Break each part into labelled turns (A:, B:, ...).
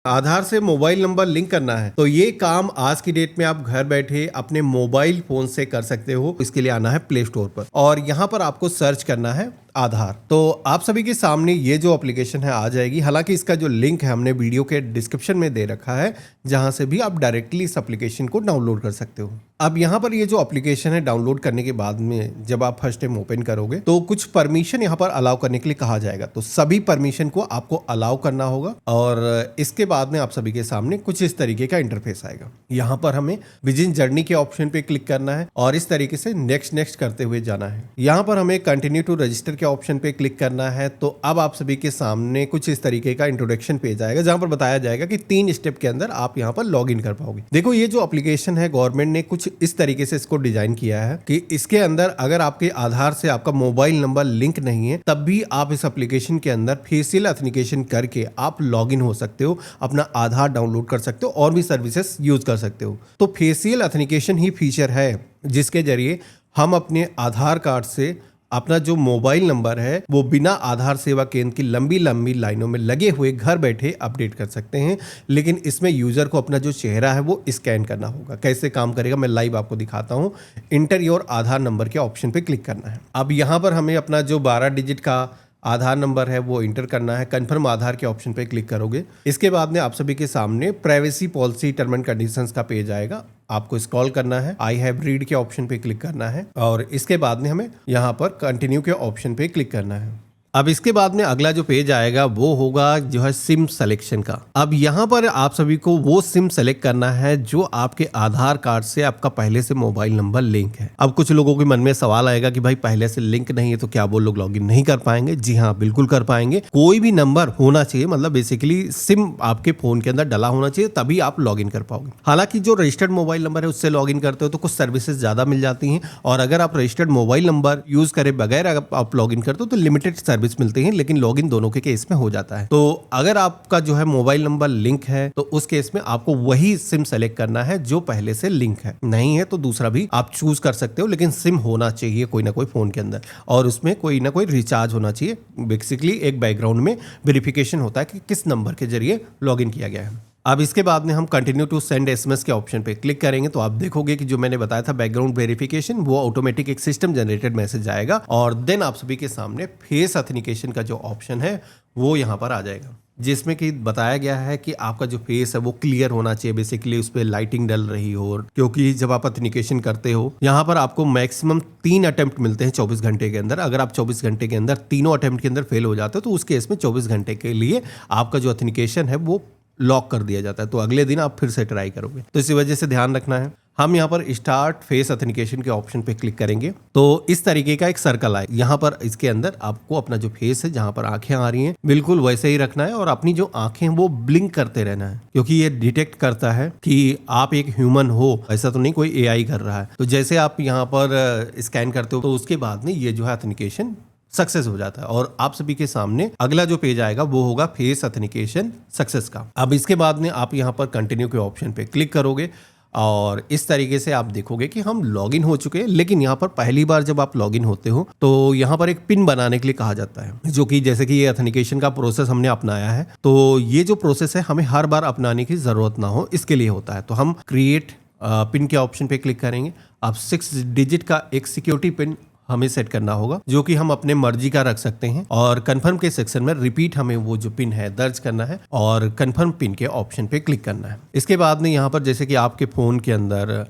A: आधार से mobile number link करना है तो ये काम आज की डेट में आप घर बैठे अपने मोबाइल फोन से कर सकते हो। इसके लिए आना है प्ले स्टोर पर और यहाँ पर आपको सर्च करना है आधार। तो आप सभी के सामने ये जो एप्लीकेशन है आ जाएगी। हालांकि इसका जो लिंक है हमने वीडियो के डिस्क्रिप्शन में दे रखा है, जहां से भी आप डायरेक्टली इस एप्लीकेशन को डाउनलोड कर सकते हो। अब यहाँ पर ये जो एप्लीकेशन है डाउनलोड करने के बाद में जब आप फर्स्ट टाइम ओपन करोगे तो कुछ परमिशन यहाँ पर अलाउ करने के लिए कहा जाएगा। तो सभी परमिशन को आपको अलाउ करना होगा और इसके बाद में आप सभी के सामने कुछ इस तरीके का इंटरफेस आएगा। यहाँ पर हमें बिगिन जर्नी के ऑप्शन पे क्लिक करना है और इस तरीके से नेक्स्ट नेक्स्ट करते हुए जाना है। यहाँ पर हमें कंटिन्यू टू रजिस्टर के ऑप्शन पे क्लिक करना है। तो अब आप सभी के सामने कुछ इस तरीके का इंट्रोडक्शन पेज आएगा, जहां पर बताया जाएगा कि 3 स्टेप के अंदर आप यहां पर लॉगिन कर पाओगे। देखो ये जो एप्लीकेशन है गवर्नमेंट ने कुछ इस तरीके से इसको डिजाइन किया है कि इसके अंदर अगर आपके आधार से आपका मोबाइल नंबर लिंक नहीं है तब भी आप इस एप्लीकेशन के अंदर फेशियल ऑथेंटिकेशन करके आप लॉगिन हो सकते हो, अपना आधार डाउनलोड कर सकते हो और भी सर्विसेज यूज कर सकते हो। तो फेशियल ऑथेंटिकेशन ही फीचर है जिसके जरिए हम अपने आधार कार्ड से अपना जो मोबाइल नंबर है वो बिना आधार सेवा केंद्र की लंबी लंबी लाइनों में लगे हुए घर बैठे अपडेट कर सकते हैं। लेकिन इसमें यूजर को अपना जो चेहरा है वो स्कैन करना होगा। कैसे काम करेगा मैं लाइव आपको दिखाता हूँ। इंटर योर आधार नंबर के ऑप्शन पे क्लिक करना है। अब यहाँ पर हमें अपना जो 12 डिजिट का आधार नंबर है वो इंटर करना है। कंफर्म आधार के ऑप्शन पे क्लिक करोगे। इसके बाद में आप सभी के सामने privacy policy term and conditions का पेज आएगा। आपको स्क्रॉल करना है, आई हैव रीड के ऑप्शन पे क्लिक करना है और इसके बाद में हमें यहाँ पर कंटिन्यू के ऑप्शन पे क्लिक करना है। अब इसके बाद में अगला जो पेज आएगा वो होगा जो है सिम सिलेक्शन का। अब यहाँ पर आप सभी को वो सिम सेलेक्ट करना है जो आपके आधार कार्ड से आपका पहले से मोबाइल नंबर लिंक है। अब कुछ लोगों के मन में सवाल आएगा कि भाई पहले से लिंक नहीं है तो क्या वो लोग लॉगिन नहीं कर पाएंगे? जी हाँ, बिल्कुल कर पाएंगे। कोई भी नंबर होना चाहिए, मतलब बेसिकली सिम आपके फोन के अंदर डला होना चाहिए, तभी आप लॉगिन कर पाओगे। हालांकि जो रजिस्टर्ड मोबाइल नंबर है उससे लॉगिन करते हो तो कुछ सर्विसेज ज्यादा मिल जाती हैं और अगर आप रजिस्टर्ड मोबाइल नंबर यूज करे बगैर आप लॉगिन करते हो तो लिमिटेड सर्विस मिलते हैं, लेकिन लॉगिन दोनों के केस में हो जाता है। तो अगर आपका जो है मोबाइल नंबर लिंक है तो उस केस में आपको वही सिम सेलेक्ट करना है जो पहले से लिंक है। नहीं है तो दूसरा भी आप चूज कर सकते हो, लेकिन सिम होना चाहिए कोई ना कोई फोन के अंदर और उसमें कोई ना कोई रिचार्ज होना चाहिए। बेसिकली एक बैकग्राउंड में वेरिफिकेशन होता है कि किस नंबर के जरिए लॉगिन किया गया है। अब इसके बाद में हम कंटिन्यू टू सेंड एसएमएस के ऑप्शन पे क्लिक करेंगे तो आप देखोगे कि जो मैंने बताया था बैकग्राउंड वेरिफिकेशन, वो ऑटोमेटिक एक सिस्टम जनरेटेड मैसेज आएगा और देन आप सभी के सामने फेस ऑथेंटिकेशन का जो ऑप्शन है वो यहाँ पर आ जाएगा, जिसमें कि बताया गया है कि आपका जो फेस है वो क्लियर होना चाहिए। बेसिकली उस पर लाइटिंग डल रही हो, क्योंकि जब आप ऑथेंटिकेशन करते हो यहाँ पर आपको मैक्सिमम 3 अटेम्प्ट मिलते हैं 24 घंटे के अंदर। अगर आप 24 घंटे के अंदर तीनों अटेम्प्ट के अंदर फेल हो जाते हो तो उस केस में 24 घंटे के लिए आपका जो ऑथेंटिकेशन है वो लॉक कर दिया जाता है, तो अगले दिन आप फिर से ट्राई करोगे। तो इसी वजह से ध्यान रखना है। हम यहाँ पर स्टार्ट फेस ऑथेंटिकेशन के ऑप्शन पे क्लिक करेंगे तो इस तरीके का एक सर्कल आए। यहाँ पर इसके अंदर आपको अपना जो फेस है, जहाँ पर आंखें आ रही हैं, बिल्कुल वैसे ही रखना है और अपनी जो आंखें वो ब्लिंक करते रहना है, क्योंकि ये डिटेक्ट करता है कि आप एक ह्यूमन हो, ऐसा तो नहीं कोई एआई कर रहा है। तो जैसे आप यहाँ पर स्कैन करते हो तो उसके बाद में ये जो है ऑथेंटिकेशन सक्सेस हो जाता है और आप सभी के सामने अगला जो पेज आएगा वो होगा फेस ऑथेंटिकेशन सक्सेस का। अब इसके बाद में आप यहाँ पर कंटिन्यू के ऑप्शन पे क्लिक करोगे और इस तरीके से आप देखोगे कि हम लॉगिन हो चुके हैं। लेकिन यहाँ पर पहली बार जब आप लॉगिन होते हो तो यहाँ पर एक पिन बनाने के लिए कहा जाता है, जो कि जैसे कि ये ऑथेंटिकेशन का प्रोसेस हमने अपनाया है तो ये जो प्रोसेस है हमें हर बार अपनाने की जरूरत ना हो, इसके लिए होता है। तो हम क्रिएट पिन के ऑप्शन पे क्लिक करेंगे। अब 6 डिजिट का एक सिक्योरिटी पिन हमें सेट करना होगा, जो कि हम अपने मर्जी का रख सकते हैं और कंफर्म के सेक्शन में रिपीट हमें वो जो पिन है दर्ज करना है और कंफर्म पिन के ऑप्शन पे क्लिक करना है। इसके बाद में यहाँ पर जैसे कि आपके फोन के अंदर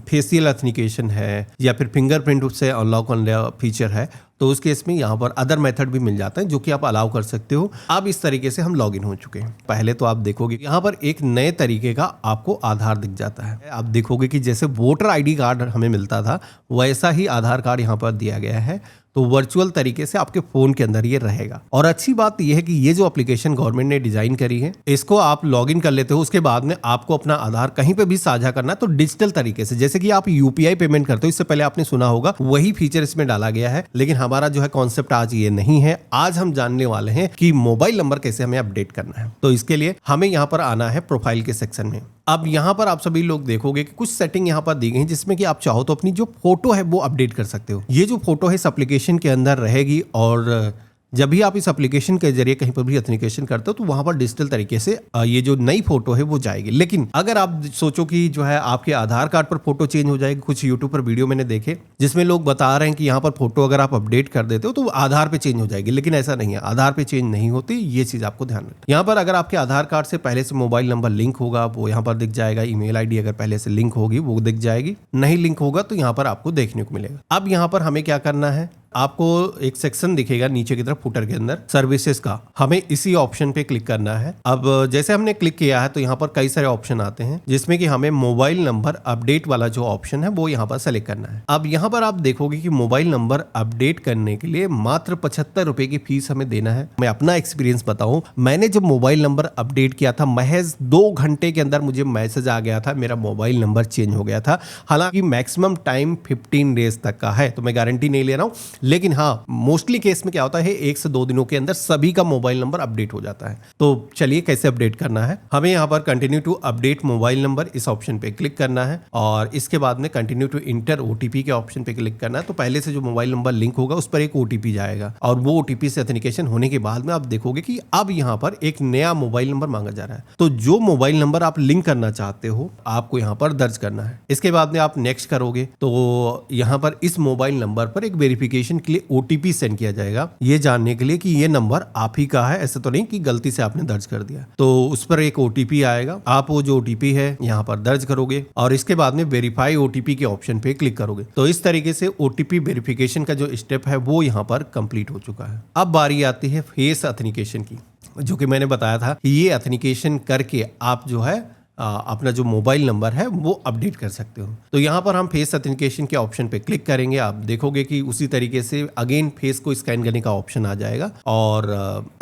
A: फेशियल ऑथेंटिकेशन है या फिर फिंगरप्रिंट से अनलॉक फीचर है तो उस केस में यहाँ पर अदर मेथड भी मिल जाता है जो कि आप अलाउ कर सकते हो। अब इस तरीके से हम लॉगिन हो चुके हैं। पहले तो आप देखोगे यहाँ पर एक नए तरीके का आपको आधार दिख जाता है। आप देखोगे कि जैसे वोटर आईडी कार्ड हमें मिलता था वैसा ही आधार कार्ड यहाँ पर दिया गया है। तो वर्चुअल तरीके से आपके फोन के अंदर ये रहेगा और अच्छी बात यह है कि ये जो एप्लीकेशन गवर्नमेंट ने डिजाइन करी है इसको आप लॉगिन कर लेते हो। उसके बाद में आपको अपना आधार कहीं पे भी साझा करना है तो डिजिटल तरीके से, जैसे कि आप यूपीआई पेमेंट करते हो, इससे पहले आपने सुना होगा, वही फीचर इसमें डाला गया है। लेकिन हमारा जो है कॉन्सेप्ट आज ये नहीं है। आज हम जानने वाले हैं कि मोबाइल नंबर कैसे हमें अपडेट करना है। तो इसके लिए हमें यहाँ पर आना है प्रोफाइल के सेक्शन में। अब यहाँ पर आप सभी लोग देखोगे कि कुछ सेटिंग यहाँ पर दी गई है जिसमें कि आप चाहो तो अपनी जो फोटो है वो अपडेट कर सकते हो। ये जो फोटो है इस एप्लीकेशन के अंदर रहेगी और जब भी आप इस एप्लीकेशन के जरिए कहीं पर भी ऑथेंटिकेशन करते हो तो वहां पर डिजिटल तरीके से ये जो नई फोटो है वो जाएगी। लेकिन अगर आप सोचो कि जो है आपके आधार कार्ड पर फोटो चेंज हो जाएगी, कुछ यूट्यूब पर वीडियो मैंने देखे जिसमें लोग बता रहे हैं कि यहाँ पर फोटो अगर आप अपडेट कर देते हो तो आधार पे चेंज हो जाएगी, लेकिन ऐसा नहीं है, आधार पे चेंज नहीं होती, ये चीज आपको ध्यान रखना। यहाँ पर अगर आपके आधार कार्ड से पहले से मोबाइल नंबर लिंक होगा वो यहाँ पर दिख जाएगा, ईमेल आईडी अगर पहले से लिंक होगी वो दिख जाएगी, नहीं लिंक होगा तो यहाँ पर आपको देखने को मिलेगा। अब यहाँ पर हमें क्या करना है, आपको एक सेक्शन दिखेगा नीचे की तरफ फुटर के अंदर सर्विसेज का, हमें इसी ऑप्शन पे क्लिक करना है। अब जैसे हमने क्लिक किया है तो यहाँ पर कई सारे ऑप्शन आते हैं जिसमें कि हमें मोबाइल नंबर अपडेट वाला जो ऑप्शन है वो यहाँ पर सेलेक्ट करना है। अब यहाँ पर आप देखोगे कि मोबाइल नंबर अपडेट करने के लिए मात्र 75 रुपए की फीस हमें देना है। मैं अपना एक्सपीरियंस बताऊं, मैंने जब मोबाइल नंबर अपडेट किया था महज 2 घंटे के अंदर मुझे मैसेज आ गया था, मेरा मोबाइल नंबर चेंज हो गया था। हालांकि मैक्सिमम टाइम 15 डेज तक का है तो मैं गारंटी नहीं ले रहा हूं, लेकिन हाँ मोस्टली केस में क्या होता है 1 से 2 दिनों के अंदर सभी का मोबाइल नंबर अपडेट हो जाता है। तो चलिए कैसे अपडेट करना है, हमें यहाँ पर continue to update mobile number इस ऑप्शन पे क्लिक करना है और इसके बाद में कंटिन्यू टू इंटर ओटीपी के ऑप्शन पे क्लिक करना है। तो पहले से जो मोबाइल नंबर लिंक होगा उस पर एक ओटीपी जाएगा और वो ओटीपी से ऑथेंटिकेशन होने के बाद में आप देखोगे कि अब यहाँ पर एक नया मोबाइल नंबर मांगा जा रहा है। तो जो मोबाइल नंबर आप लिंक करना चाहते हो आपको यहाँ पर दर्ज करना है। इसके बाद में आप नेक्स्ट करोगे तो यहाँ पर इस मोबाइल नंबर पर एक वेरिफिकेशन के लिए ओटीपी सेंड किया जाएगा, ये जानने के लिए कि ये नंबर आप ही का है, ऐसा तो नहीं कि गलती से आपने दर्ज कर दिया। तो उस पर एक ओटीपी आएगा, आप वो जो ओटीपी है यहाँ पर दर्ज करोगे और इसके बाद में वेरीफाई ओटीपी के ऑप्शन पे क्लिक करोगे। तो इस तरीके से ओटीपी वेरिफिकेशन का जो स्टेप है वो यहाँ पर कंप्लीट हो चुका है। अब बारी आती है फेस ऑथेंटिकेशन की, जो कि मैंने बताया था कि ये ऑथेंटिकेशन करके आप जो है अपना जो मोबाइल नंबर है वो अपडेट कर सकते हो। तो यहाँ पर हम फेस ऑथेंटिकेशन के ऑप्शन पे क्लिक करेंगे, आप देखोगे कि उसी तरीके से अगेन फेस को स्कैन करने का ऑप्शन आ जाएगा और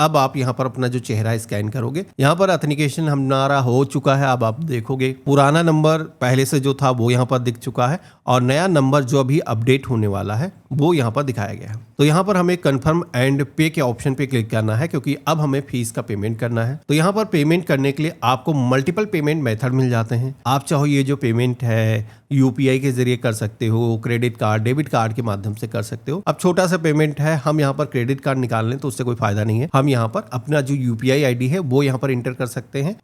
A: अब आप यहाँ पर अपना जो चेहरा स्कैन करोगे। यहाँ पर ऑथेंटिकेशन हमारा हो चुका है। अब आप देखोगे पुराना नंबर पहले से जो था वो यहाँ पर दिख चुका है और नया नंबर जो अभी अपडेट होने वाला है वो यहाँ पर दिखाया गया है। तो यहाँ पर हमें कंफर्म एंड पे के ऑप्शन पे क्लिक करना है क्योंकि अब हमें फीस का पेमेंट करना है। तो यहाँ पर पेमेंट करने के लिए आपको मल्टीपल पेमेंट मेथड मिल जाते हैं। आप चाहो ये जो पेमेंट है यूपीआई के जरिए कर सकते हो, क्रेडिट कार्ड, डेबिट कार्ड के माध्यम से कर सकते हो। अब छोटा सा पेमेंट है, हम यहाँ पर क्रेडिट कार्ड निकाल लें तो उससे कोई फायदा नहीं है। हम यहाँ पर अपना जो यूपीआई आईडी है वो यहाँ पर इंटर कर सकते हैं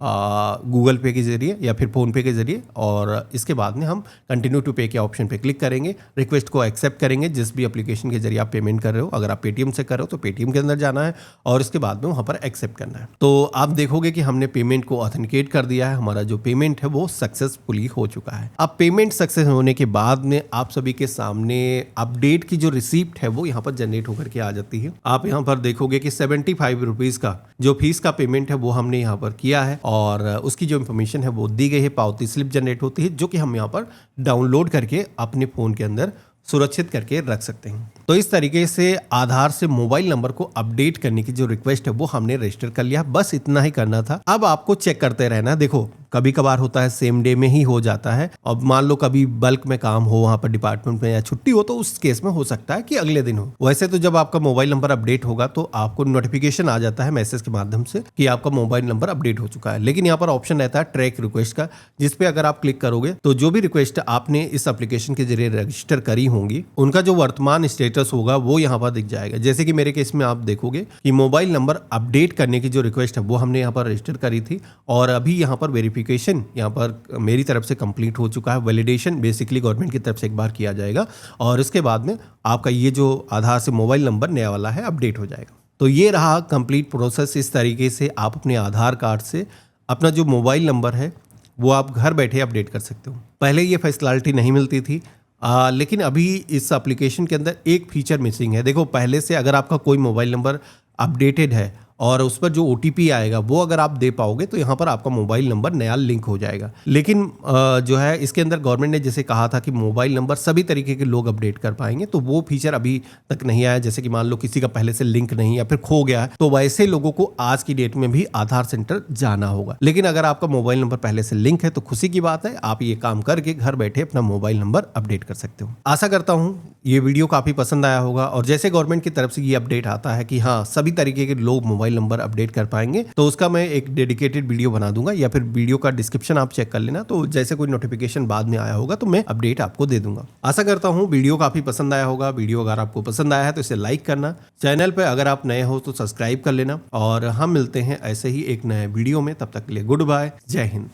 A: गूगल पे के जरिए या फिर फोन पे के जरिए और इसके बाद में हम कंटिन्यू टू पे के ऑप्शन पे क्लिक करेंगे, रिक्वेस्ट को एक्सेप्ट करेंगे जिस भी एप्लीकेशन के जरिए आप पेमेंट कर रहे हो। अगर आप पेटीएम से कर रहे हो तो पेटीएम के अंदर जाना है और इसके बाद में वहाँ पर एक्सेप्ट करना है। तो आप देखोगे कि हमने पेमेंट को ऑथेंटिकेट कर दिया है, हमारा जो पेमेंट है वो सक्सेसफुली हो चुका है। अब पेमेंट सक्सेस होने के बाद में आप सभी के सामने अपडेट की जो रिसीप्ट है वो यहाँ पर जनरेट होकर के आ जाती है। आप यहाँ पर देखोगे कि 75 रुपीज का जो फीस का पेमेंट है वो हमने यहाँ पर किया है और उसकी जो इन्फॉर्मेशन है वो दी गई है, पावती स्लिप जनरेट होती है जो कि हम यहाँ पर डाउनलोड करके अपने फोन के अंदर सुरक्षित करके रख सकते हैं। तो इस तरीके से आधार से मोबाइल नंबर को अपडेट करने की जो रिक्वेस्ट है वो हमने रजिस्टर कर लिया, बस इतना ही करना था। अब आपको चेक करते रहना। देखो कभी कभार होता है सेम डे में ही हो जाता है और मान लो कभी बल्क में काम हो वहां पर डिपार्टमेंट में या छुट्टी हो तो उस केस में हो सकता है कि अगले दिन हो। वैसे तो जब आपका मोबाइल नंबर अपडेट होगा तो आपको नोटिफिकेशन आ जाता है मैसेज के माध्यम से कि आपका मोबाइल नंबर अपडेट हो चुका है। लेकिन यहाँ पर ऑप्शन रहता है ट्रैक रिक्वेस्ट का, जिसपे अगर आप क्लिक करोगे तो जो भी रिक्वेस्ट आपने इस एप्लीकेशन के जरिए रजिस्टर करी होंगी उनका जो वर्तमान स्टेटस होगा वो यहाँ पर दिख जाएगा। जैसे कि मेरे केस में आप देखोगे कि मोबाइल नंबर अपडेट करने की जो रिक्वेस्ट है वो हमने यहाँ पर रजिस्टर करी थी और अभी यहाँ पर वेरिफिकेशन यहाँ पर मेरी तरफ से कंप्लीट हो चुका है। वैलिडेशन बेसिकली गवर्नमेंट की तरफ से एक बार किया जाएगा और इसके बाद में आपका ये जो आधार से मोबाइल नंबर नया वाला है अपडेट हो जाएगा। तो ये रहा कंप्लीट प्रोसेस। इस तरीके से आप अपने आधार कार्ड से अपना जो मोबाइल नंबर है वो आप घर बैठे अपडेट कर सकते हो। पहले ये फैसिलिटी नहीं मिलती थी लेकिन अभी इस एप्लीकेशन के अंदर एक फीचर मिसिंग है। देखो पहले से अगर आपका कोई मोबाइल नंबर अपडेटेड है और उस पर जो ओटीपी आएगा वो अगर आप दे पाओगे तो यहाँ पर आपका मोबाइल नंबर नया लिंक हो जाएगा। लेकिन जो है इसके अंदर गवर्नमेंट ने जैसे कहा था कि मोबाइल नंबर सभी तरीके के लोग अपडेट कर पाएंगे, तो वो फीचर अभी तक नहीं आया। जैसे कि मान लो किसी का पहले से लिंक नहीं या फिर खो गया है तो वैसे लोगों को आज की डेट में भी आधार सेंटर जाना होगा। लेकिन अगर आपका मोबाइल नंबर पहले से लिंक है तो खुशी की बात है, आप ये काम करके घर बैठे अपना मोबाइल नंबर अपडेट कर सकते हो। आशा करता हूँ ये वीडियो काफी पसंद आया होगा और जैसे गवर्नमेंट की तरफ से ये अपडेट आता है कि हाँ सभी तरीके के लोग मोबाइल मोबाइल नंबर अपडेट कर पाएंगे, तो उसका मैं एक डेडिकेटेड वीडियो बना दूंगा, या फिर वीडियो का डिस्क्रिप्शन आप चेक कर लेना, तो जैसे कोई नोटिफिकेशन बाद में आया होगा तो मैं अपडेट आपको दे दूंगा। आशा करता हूँ वीडियो काफी पसंद आया होगा। वीडियो अगर आपको पसंद आया है तो इसे लाइक करना, चैनल पर अगर आप नए हो तो सब्सक्राइब कर लेना, और हम मिलते हैं ऐसे ही एक नए वीडियो में। तब तक के लिए गुड बाय, जय हिंद।